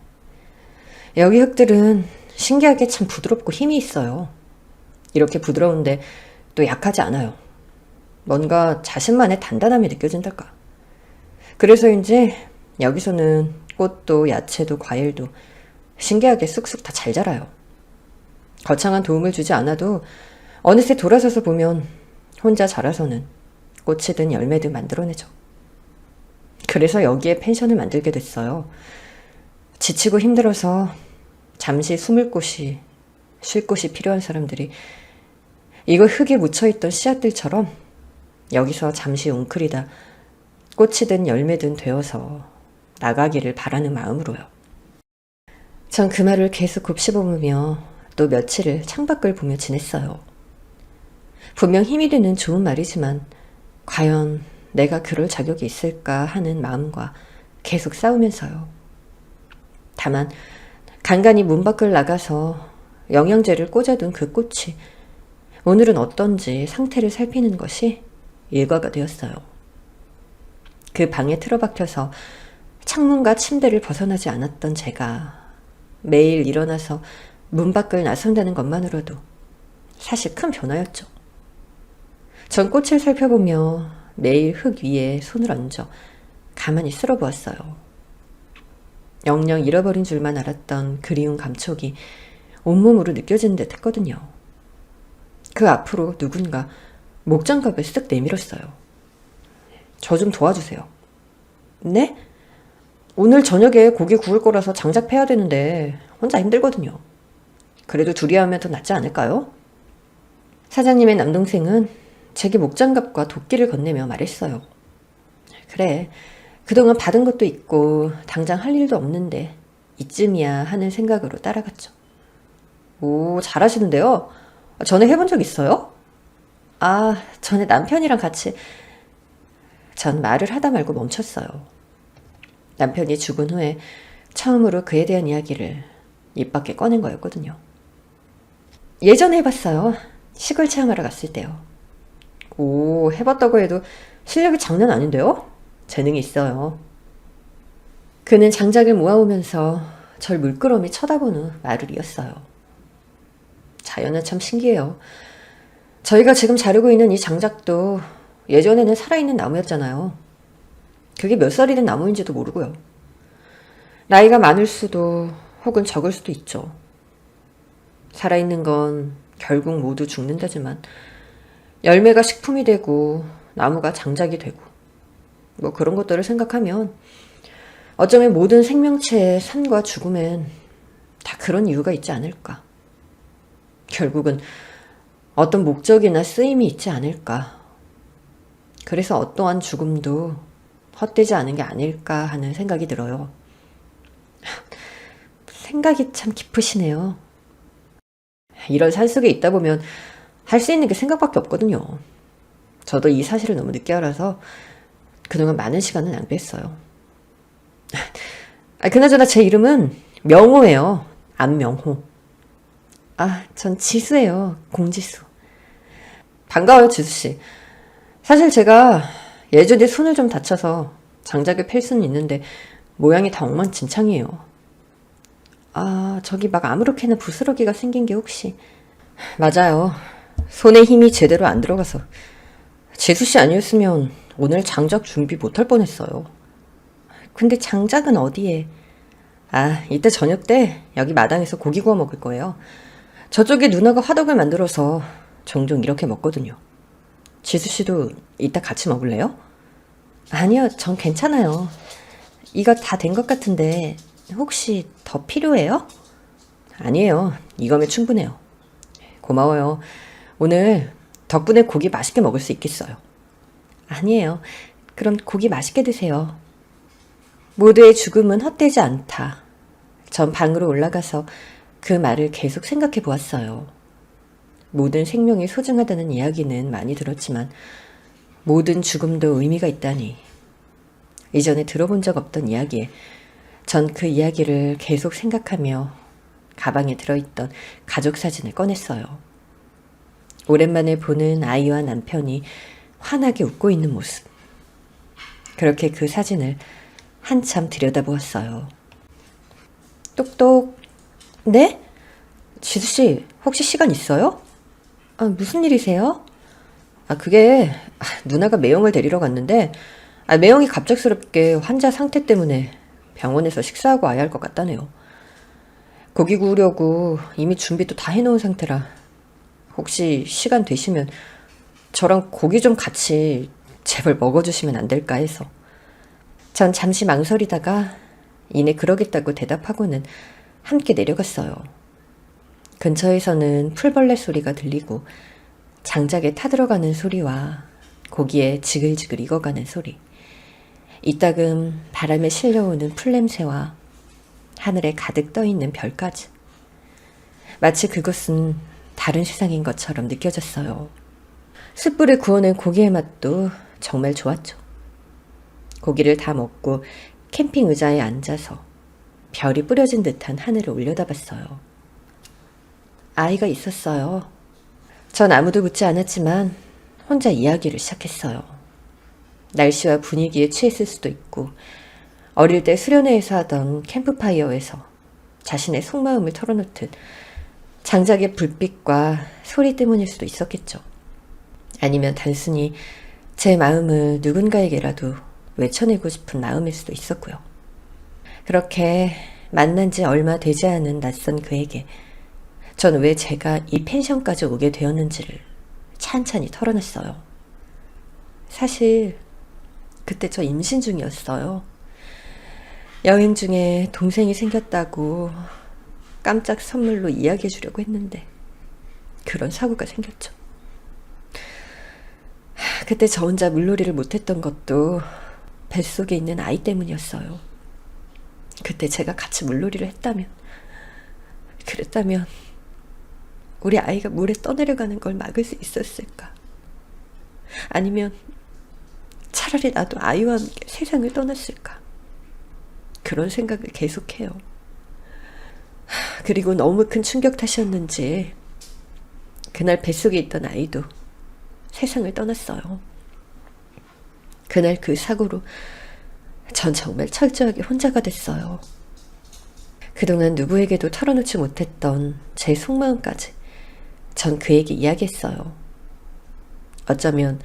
여기 흙들은 신기하게 참 부드럽고 힘이 있어요. 이렇게 부드러운데 또 약하지 않아요. 뭔가 자신만의 단단함이 느껴진달까. 그래서인지 여기서는 꽃도 야채도 과일도 신기하게 쑥쑥 다 잘 자라요. 거창한 도움을 주지 않아도 어느새 돌아서서 보면 혼자 자라서는 꽃이든 열매든 만들어내죠. 그래서 여기에 펜션을 만들게 됐어요. 지치고 힘들어서 잠시 숨을 곳이, 쉴 곳이 필요한 사람들이 이거 흙에 묻혀있던 씨앗들처럼 여기서 잠시 웅크리다 꽃이든 열매든 되어서 나가기를 바라는 마음으로요. 전 그 말을 계속 곱씹어보며 또 며칠을 창밖을 보며 지냈어요. 분명 힘이 되는 좋은 말이지만 과연 내가 그럴 자격이 있을까 하는 마음과 계속 싸우면서요. 다만 간간히 문 밖을 나가서 영양제를 꽂아둔 그 꽃이 오늘은 어떤지 상태를 살피는 것이 일과가 되었어요. 그 방에 틀어박혀서 창문과 침대를 벗어나지 않았던 제가 매일 일어나서 문 밖을 나선다는 것만으로도 사실 큰 변화였죠. 전 꽃을 살펴보며 매일 흙 위에 손을 얹어 가만히 쓸어보았어요. 영영 잃어버린 줄만 알았던 그리운 감촉이 온몸으로 느껴지는 듯 했거든요. 그 앞으로 누군가 목장갑을 쓱 내밀었어요. 저 좀 도와주세요. 네? 오늘 저녁에 고기 구울 거라서 장작 패야 되는데 혼자 힘들거든요. 그래도 둘이 하면 더 낫지 않을까요? 사장님의 남동생은 제게 목장갑과 도끼를 건네며 말했어요. 그래, 그동안 받은 것도 있고 당장 할 일도 없는데 이쯤이야 하는 생각으로 따라갔죠. 오, 잘하시는데요? 전에 해본 적 있어요? 아, 전에 남편이랑 같이... 전 말을 하다 말고 멈췄어요. 남편이 죽은 후에 처음으로 그에 대한 이야기를 입 밖에 꺼낸 거였거든요. 예전에 해봤어요. 시골 체험하러 갔을 때요. 오, 해봤다고 해도 실력이 장난 아닌데요? 재능이 있어요. 그는 장작을 모아오면서 절 물끄러미 쳐다본 후 말을 이었어요. 자연은 참 신기해요. 저희가 지금 자르고 있는 이 장작도 예전에는 살아있는 나무였잖아요. 그게 몇 살이 된 나무인지도 모르고요. 나이가 많을 수도 혹은 적을 수도 있죠. 살아있는 건 결국 모두 죽는다지만 열매가 식품이 되고 나무가 장작이 되고 뭐 그런 것들을 생각하면 어쩌면 모든 생명체의 산과 죽음엔 다 그런 이유가 있지 않을까. 결국은 어떤 목적이나 쓰임이 있지 않을까. 그래서 어떠한 죽음도 헛되지 않은 게 아닐까 하는 생각이 들어요. 생각이 참 깊으시네요. 이런 산속에 있다 보면 할 수 있는 게 생각밖에 없거든요. 저도 이 사실을 너무 늦게 알아서 그동안 많은 시간을 낭비했어요. 그나저나 제 이름은 명호예요. 안명호. 전 지수예요. 공지수. 반가워요, 지수씨. 사실 제가 예전에 손을 좀 다쳐서 장작을 펼 수는 있는데 모양이 다 엉망진창이에요. 저기 막 아무렇게나 부스러기가 생긴 게 혹시... 맞아요. 손에 힘이 제대로 안 들어가서. 지수씨 아니었으면 오늘 장작 준비 못할 뻔했어요. 근데 장작은 어디에? 이따 저녁 때 여기 마당에서 고기 구워 먹을 거예요. 저쪽에 누나가 화덕을 만들어서 종종 이렇게 먹거든요. 지수씨도 이따 같이 먹을래요? 아니요, 전 괜찮아요. 이거 다 된 것 같은데 혹시 더 필요해요? 아니에요. 이거면 충분해요. 고마워요. 오늘 덕분에 고기 맛있게 먹을 수 있겠어요. 아니에요. 그럼 고기 맛있게 드세요. 모두의 죽음은 헛되지 않다. 전 방으로 올라가서 그 말을 계속 생각해 보았어요. 모든 생명이 소중하다는 이야기는 많이 들었지만 모든 죽음도 의미가 있다니. 이전에 들어본 적 없던 이야기에 전 그 이야기를 계속 생각하며 가방에 들어있던 가족 사진을 꺼냈어요. 오랜만에 보는 아이와 남편이 환하게 웃고 있는 모습. 그렇게 그 사진을 한참 들여다보았어요. 똑똑. 네? 지수씨, 혹시 시간 있어요? 무슨 일이세요? 그게 누나가 매형을 데리러 갔는데 매형이 갑작스럽게 환자 상태 때문에 병원에서 식사하고 와야 할 것 같다네요. 고기 구우려고 이미 준비도 다 해놓은 상태라 혹시 시간 되시면 저랑 고기 좀 같이 제발 먹어주시면 안 될까 해서. 전 잠시 망설이다가 이내 그러겠다고 대답하고는 함께 내려갔어요. 근처에서는 풀벌레 소리가 들리고 장작에 타들어가는 소리와 고기에 지글지글 익어가는 소리, 이따금 바람에 실려오는 풀냄새와 하늘에 가득 떠있는 별까지. 마치 그것은 다른 세상인 것처럼 느껴졌어요. 숯불에 구워낸 고기의 맛도 정말 좋았죠. 고기를 다 먹고 캠핑 의자에 앉아서 별이 뿌려진 듯한 하늘을 올려다봤어요. 아이가 있었어요. 전 아무도 묻지 않았지만 혼자 이야기를 시작했어요. 날씨와 분위기에 취했을 수도 있고 어릴 때 수련회에서 하던 캠프파이어에서 자신의 속마음을 털어놓듯 장작의 불빛과 소리 때문일 수도 있었겠죠. 아니면 단순히 제 마음을 누군가에게라도 외쳐내고 싶은 마음일 수도 있었고요. 그렇게 만난 지 얼마 되지 않은 낯선 그에게 전 왜 제가 이 펜션까지 오게 되었는지를 찬찬히 털어냈어요. 사실 그때 저 임신 중이었어요. 여행 중에 동생이 생겼다고 깜짝 선물로 이야기해 주려고 했는데 그런 사고가 생겼죠. 그때 저 혼자 물놀이를 못했던 것도 뱃속에 있는 아이 때문이었어요. 그때 제가 같이 물놀이를 그랬다면 우리 아이가 물에 떠내려가는 걸 막을 수 있었을까? 아니면 차라리 나도 아이와 함께 세상을 떠났을까? 그런 생각을 계속해요. 그리고 너무 큰 충격 탓이었는지 그날 뱃속에 있던 아이도 세상을 떠났어요. 그날 그 사고로 전 정말 철저하게 혼자가 됐어요. 그동안 누구에게도 털어놓지 못했던 제 속마음까지 전 그에게 이야기했어요. 어쩌면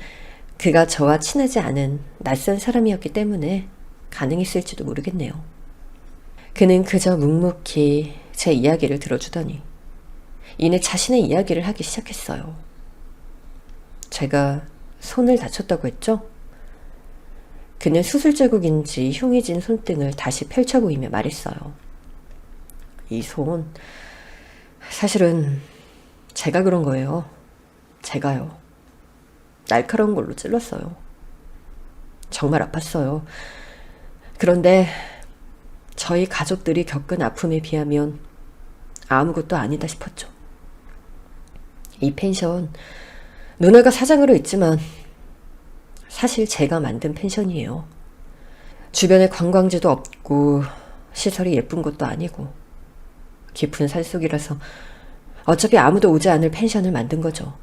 그가 저와 친하지 않은 낯선 사람이었기 때문에 가능했을지도 모르겠네요. 그는 그저 묵묵히 제 이야기를 들어주더니 이내 자신의 이야기를 하기 시작했어요. 제가 손을 다쳤다고 했죠? 그는 수술 자국인지 흉이 진 손등을 다시 펼쳐 보이며 말했어요. 이 손, 사실은 제가 그런 거예요. 제가요. 날카로운 걸로 찔렀어요. 정말 아팠어요. 그런데 저희 가족들이 겪은 아픔에 비하면 아무것도 아니다 싶었죠. 이 펜션, 누나가 사장으로 있지만 사실 제가 만든 펜션이에요. 주변에 관광지도 없고 시설이 예쁜 곳도 아니고 깊은 산속이라서 어차피 아무도 오지 않을 펜션을 만든 거죠.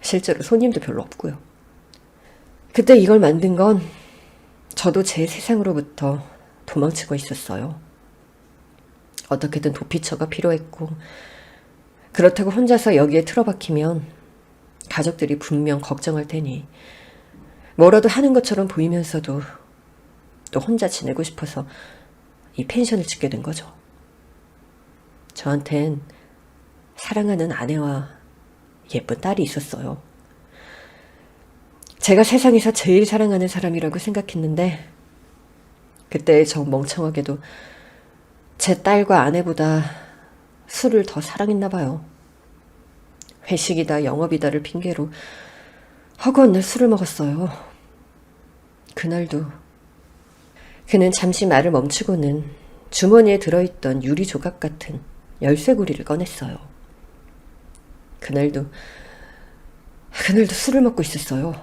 실제로 손님도 별로 없고요. 그때 이걸 만든 건 저도 제 세상으로부터 도망치고 있었어요. 어떻게든 도피처가 필요했고 그렇다고 혼자서 여기에 틀어박히면 가족들이 분명 걱정할 테니 뭐라도 하는 것처럼 보이면서도 또 혼자 지내고 싶어서 이 펜션을 짓게 된 거죠. 저한텐 사랑하는 아내와 예쁜 딸이 있었어요. 제가 세상에서 제일 사랑하는 사람이라고 생각했는데 그때 저 멍청하게도 제 딸과 아내보다 술을 더 사랑했나 봐요. 회식이다 영업이다를 핑계로 허구한 날 술을 먹었어요. 그날도 그는 잠시 말을 멈추고는 주머니에 들어있던 유리 조각 같은 열쇠고리를 꺼냈어요. 그날도 술을 먹고 있었어요.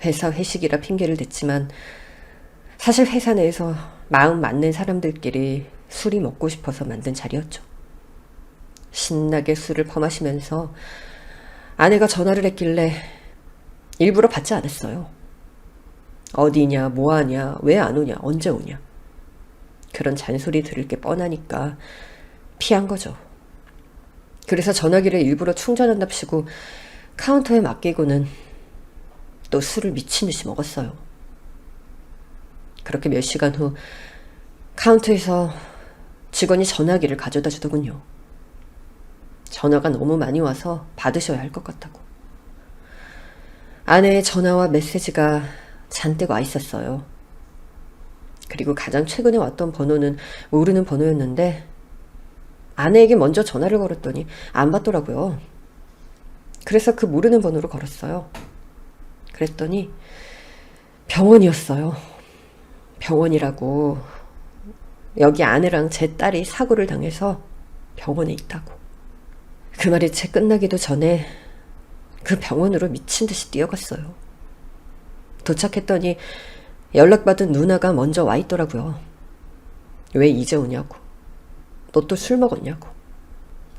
회사 회식이라 핑계를 댔지만 사실 회사 내에서 마음 맞는 사람들끼리 술이 먹고 싶어서 만든 자리였죠. 신나게 술을 퍼마시면서 아내가 전화를 했길래 일부러 받지 않았어요. 어디냐, 뭐하냐, 왜 안 오냐, 언제 오냐. 그런 잔소리 들을 게 뻔하니까 피한 거죠. 그래서 전화기를 일부러 충전한답시고 카운터에 맡기고는 또 술을 미친 듯이 먹었어요. 그렇게 몇 시간 후 카운터에서 직원이 전화기를 가져다 주더군요. 전화가 너무 많이 와서 받으셔야 할 것 같다고. 아내의 전화와 메시지가 잔뜩 와 있었어요. 그리고 가장 최근에 왔던 번호는 모르는 번호였는데 아내에게 먼저 전화를 걸었더니 안 받더라고요. 그래서 그 모르는 번호로 걸었어요. 그랬더니 병원이었어요. 병원이라고 여기 아내랑 제 딸이 사고를 당해서 병원에 있다고. 그 말이 채 끝나기도 전에 그 병원으로 미친 듯이 뛰어갔어요. 도착했더니 연락받은 누나가 먼저 와 있더라고요. 왜 이제 오냐고. 너 또 술 먹었냐고.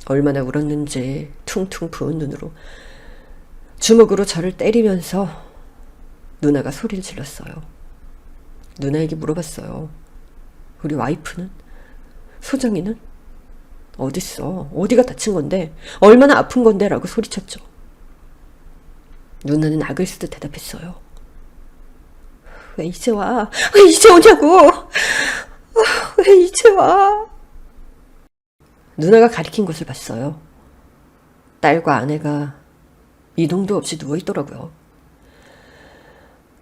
얼마나 울었는지 퉁퉁 부은 눈으로 주먹으로 저를 때리면서 누나가 소리를 질렀어요. 누나에게 물어봤어요. 우리 와이프는? 소정이는? 어딨어? 어디가 다친 건데? 얼마나 아픈 건데? 라고 소리쳤죠. 누나는 악을 쓰듯 대답했어요. 왜 이제 와? 왜 이제 오냐고! 왜 이제 와? 누나가 가리킨 곳을 봤어요. 딸과 아내가 이동도 없이 누워있더라고요.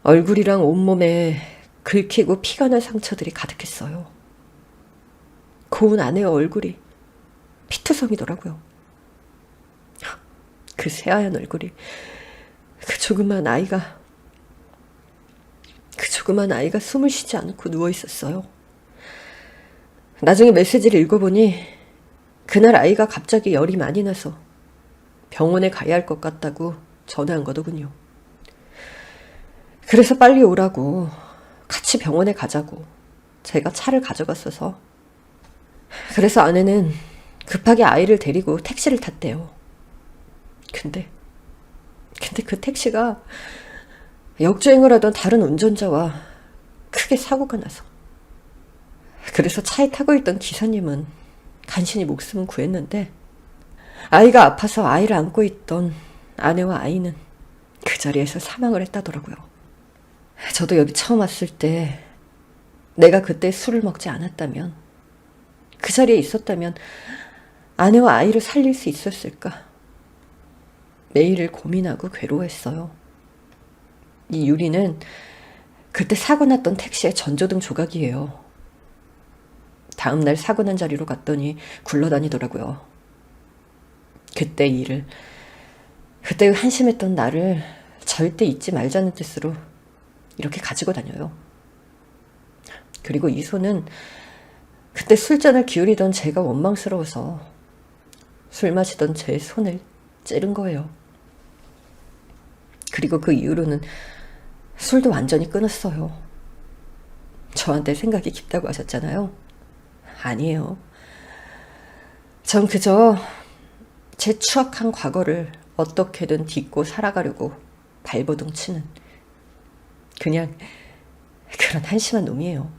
얼굴이랑 온몸에 긁히고 피가 난 상처들이 가득했어요. 고운 아내의 얼굴이 피투성이더라고요. 그 새하얀 얼굴이 그 조그만 아이가 숨을 쉬지 않고 누워있었어요. 나중에 메시지를 읽어보니 그날 아이가 갑자기 열이 많이 나서 병원에 가야 할 것 같다고 전화한 거더군요. 그래서 빨리 오라고 같이 병원에 가자고 제가 차를 가져갔어서 그래서 아내는 급하게 아이를 데리고 택시를 탔대요. 근데 그 택시가 역주행을 하던 다른 운전자와 크게 사고가 나서 그래서 차에 타고 있던 기사님은 간신히 목숨은 구했는데 아이가 아파서 아이를 안고 있던 아내와 아이는 그 자리에서 사망을 했다더라고요. 저도 여기 처음 왔을 때 내가 그때 술을 먹지 않았다면 그 자리에 있었다면 아내와 아이를 살릴 수 있었을까? 매일을 고민하고 괴로워했어요. 이 유리는 그때 사고 났던 택시의 전조등 조각이에요. 다음날 사고 난 자리로 갔더니 굴러다니더라고요. 그때 한심했던 나를 절대 잊지 말자는 뜻으로 이렇게 가지고 다녀요. 그리고 이 손은 그때 술잔을 기울이던 제가 원망스러워서 술 마시던 제 손을 찌른 거예요. 그리고 그 이후로는 술도 완전히 끊었어요. 저한테 생각이 깊다고 하셨잖아요. 아니에요. 전 그저 제 추악한 과거를 어떻게든 딛고 살아가려고 발버둥 치는 그냥 그런 한심한 놈이에요.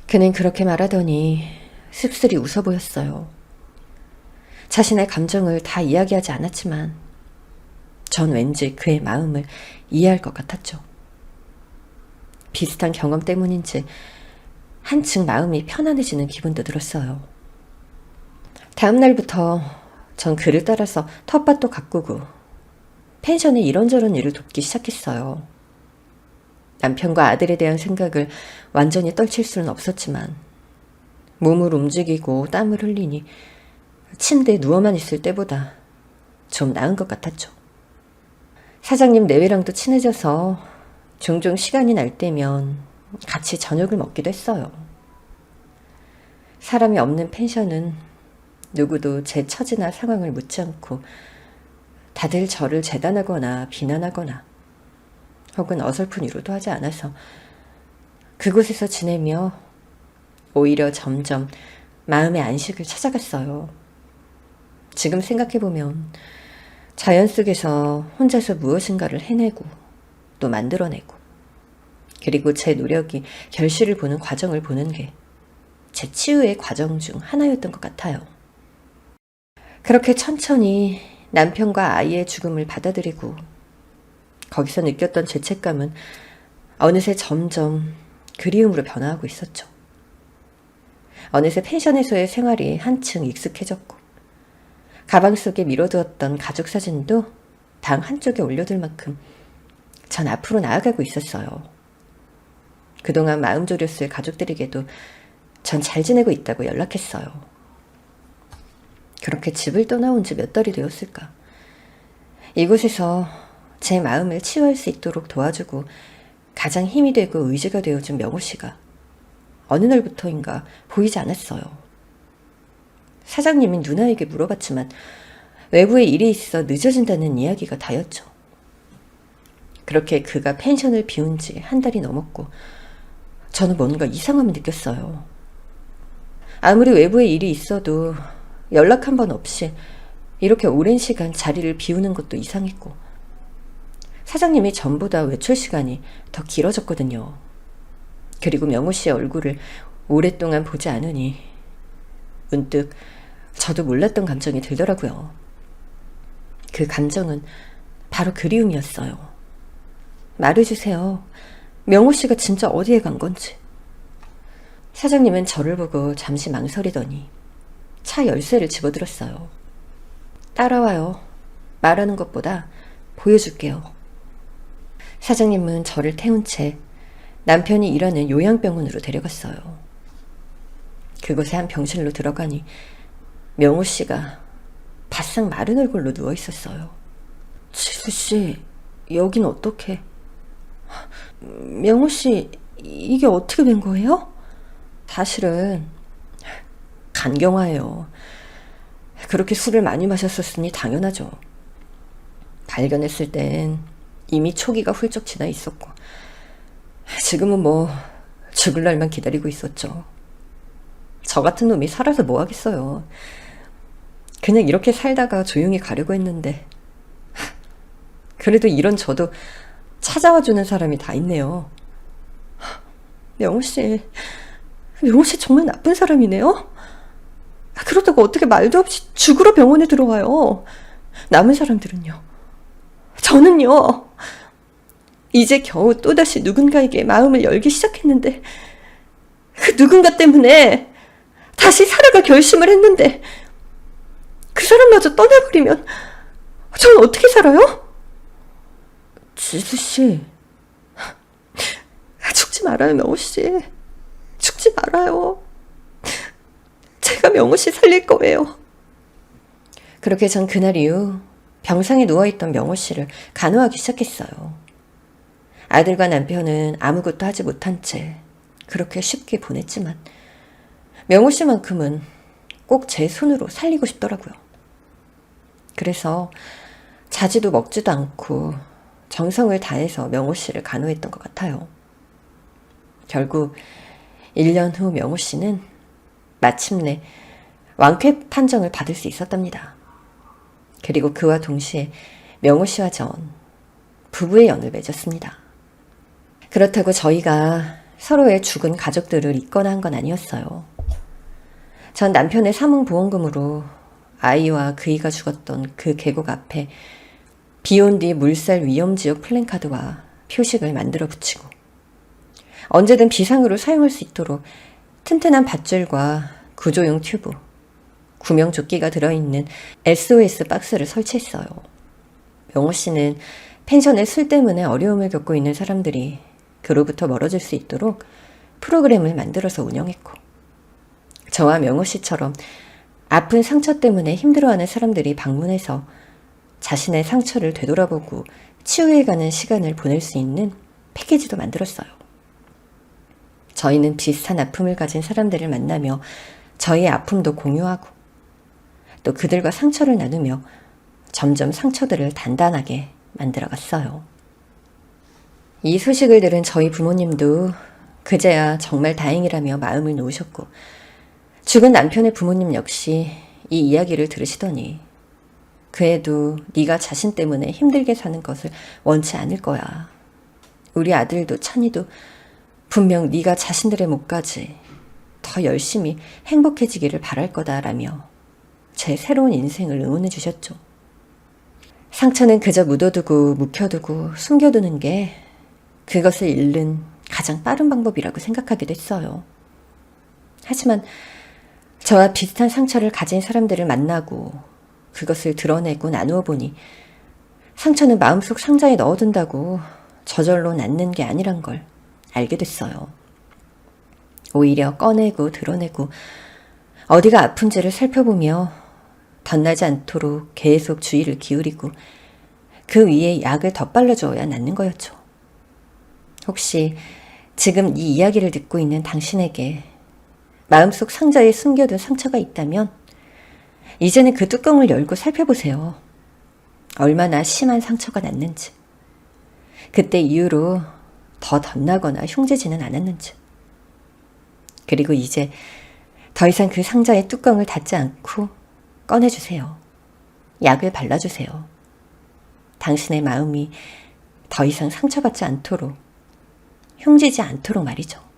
그는 그렇게 말하더니 씁쓸히 웃어 보였어요. 자신의 감정을 다 이야기하지 않았지만 전 왠지 그의 마음을 이해할 것 같았죠. 비슷한 경험 때문인지 한층 마음이 편안해지는 기분도 들었어요. 다음 날부터 전 그를 따라서 텃밭도 가꾸고 펜션에 이런저런 일을 돕기 시작했어요. 남편과 아들에 대한 생각을 완전히 떨칠 수는 없었지만 몸을 움직이고 땀을 흘리니 침대에 누워만 있을 때보다 좀 나은 것 같았죠. 사장님 내외랑도 친해져서 종종 시간이 날 때면 같이 저녁을 먹기도 했어요. 사람이 없는 펜션은 누구도 제 처지나 상황을 묻지 않고 다들 저를 재단하거나 비난하거나 혹은 어설픈 위로도 하지 않아서 그곳에서 지내며 오히려 점점 마음의 안식을 찾아갔어요. 지금 생각해보면 자연 속에서 혼자서 무엇인가를 해내고 또 만들어내고 그리고 제 노력이 결실을 보는 과정을 보는 게 제 치유의 과정 중 하나였던 것 같아요. 그렇게 천천히 남편과 아이의 죽음을 받아들이고 거기서 느꼈던 죄책감은 어느새 점점 그리움으로 변화하고 있었죠. 어느새 펜션에서의 생활이 한층 익숙해졌고 가방 속에 밀어두었던 가족 사진도 방 한쪽에 올려둘 만큼 전 앞으로 나아가고 있었어요. 그동안 마음 졸였을 가족들에게도 전 잘 지내고 있다고 연락했어요. 그렇게 집을 떠나온 지 몇 달이 되었을까. 이곳에서 제 마음을 치유할 수 있도록 도와주고 가장 힘이 되고 의지가 되어준 명호 씨가 어느 날부터인가 보이지 않았어요. 사장님이 누나에게 물어봤지만 외부에 일이 있어 늦어진다는 이야기가 다였죠. 그렇게 그가 펜션을 비운 지 한 달이 넘었고 저는 뭔가 이상함을 느꼈어요. 아무리 외부에 일이 있어도 연락 한 번 없이 이렇게 오랜 시간 자리를 비우는 것도 이상했고 사장님이 전보다 외출 시간이 더 길어졌거든요. 그리고 명호 씨의 얼굴을 오랫동안 보지 않으니 문득 저도 몰랐던 감정이 들더라고요. 그 감정은 바로 그리움이었어요. 말해주세요. 명호 씨가 진짜 어디에 간 건지. 사장님은 저를 보고 잠시 망설이더니 차 열쇠를 집어들었어요. 따라와요. 말하는 것보다 보여줄게요. 사장님은 저를 태운 채 남편이 일하는 요양병원으로 데려갔어요. 그곳에 한 병실로 들어가니 명호 씨가 바싹 마른 얼굴로 누워 있었어요. 지수 씨, 여긴 어떻게? 명호 씨, 이게 어떻게 된 거예요? 사실은 간경화예요. 그렇게 술을 많이 마셨었으니 당연하죠. 발견했을 땐 이미 초기가 훌쩍 지나 있었고 지금은 뭐 죽을 날만 기다리고 있었죠. 저 같은 놈이 살아서 뭐 하겠어요. 그냥 이렇게 살다가 조용히 가려고 했는데 그래도 이런 저도 찾아와주는 사람이 다 있네요. 명호 씨 정말 나쁜 사람이네요. 그렇다고 어떻게 말도 없이 죽으러 병원에 들어와요. 남은 사람들은요. 저는요. 이제 겨우 또다시 누군가에게 마음을 열기 시작했는데 그 누군가 때문에 다시 살아갈 결심을 했는데 그 사람마저 떠나버리면 저는 어떻게 살아요? 지수씨, 죽지 말아요. 명호씨, 죽지 말아요. 제가 명호씨 살릴 거예요. 그렇게 전 그날 이후 병상에 누워있던 명호씨를 간호하기 시작했어요. 아들과 남편은 아무것도 하지 못한 채 그렇게 쉽게 보냈지만 명호씨만큼은 꼭 제 손으로 살리고 싶더라고요. 그래서 자지도 먹지도 않고 정성을 다해서 명호씨를 간호했던 것 같아요. 결국 1년 후 명호씨는 마침내 완쾌 판정을 받을 수 있었답니다. 그리고 그와 동시에 명호씨와 전 부부의 연을 맺었습니다. 그렇다고 저희가 서로의 죽은 가족들을 잊거나 한 건 아니었어요. 전 남편의 사망보험금으로 아이와 그이가 죽었던 그 계곡 앞에 비온 뒤 물살 위험지역 플랜카드와 표식을 만들어 붙이고 언제든 비상으로 사용할 수 있도록 튼튼한 밧줄과 구조용 튜브, 구명조끼가 들어있는 SOS 박스를 설치했어요. 명호 씨는 펜션의 술 때문에 어려움을 겪고 있는 사람들이 그로부터 멀어질 수 있도록 프로그램을 만들어서 운영했고 저와 명호 씨처럼 아픈 상처 때문에 힘들어하는 사람들이 방문해서 자신의 상처를 되돌아보고 치유해가는 시간을 보낼 수 있는 패키지도 만들었어요. 저희는 비슷한 아픔을 가진 사람들을 만나며 저희의 아픔도 공유하고 또 그들과 상처를 나누며 점점 상처들을 단단하게 만들어갔어요. 이 소식을 들은 저희 부모님도 그제야 정말 다행이라며 마음을 놓으셨고 죽은 남편의 부모님 역시 이 이야기를 들으시더니 그 애도 네가 자신 때문에 힘들게 사는 것을 원치 않을 거야. 우리 아들도 찬이도 분명 네가 자신들의 몫까지 더 열심히 행복해지기를 바랄 거다라며 제 새로운 인생을 응원해 주셨죠. 상처는 그저 묻어두고 묵혀두고 숨겨두는 게 그것을 잃는 가장 빠른 방법이라고 생각하게 됐어요. 하지만 저와 비슷한 상처를 가진 사람들을 만나고 그것을 드러내고 나누어 보니 상처는 마음속 상자에 넣어둔다고 저절로 낫는 게 아니란 걸 알게 됐어요. 오히려 꺼내고 드러내고 어디가 아픈지를 살펴보며 덧나지 않도록 계속 주의를 기울이고 그 위에 약을 덧발라줘야 낫는 거였죠. 혹시 지금 이 이야기를 듣고 있는 당신에게 마음속 상자에 숨겨둔 상처가 있다면 이제는 그 뚜껑을 열고 살펴보세요. 얼마나 심한 상처가 났는지, 그때 이후로 더 덧나거나 흉지지는 않았는지, 그리고 이제 더 이상 그 상자의 뚜껑을 닫지 않고 꺼내주세요. 약을 발라주세요. 당신의 마음이 더 이상 상처받지 않도록, 흉지지 않도록 말이죠.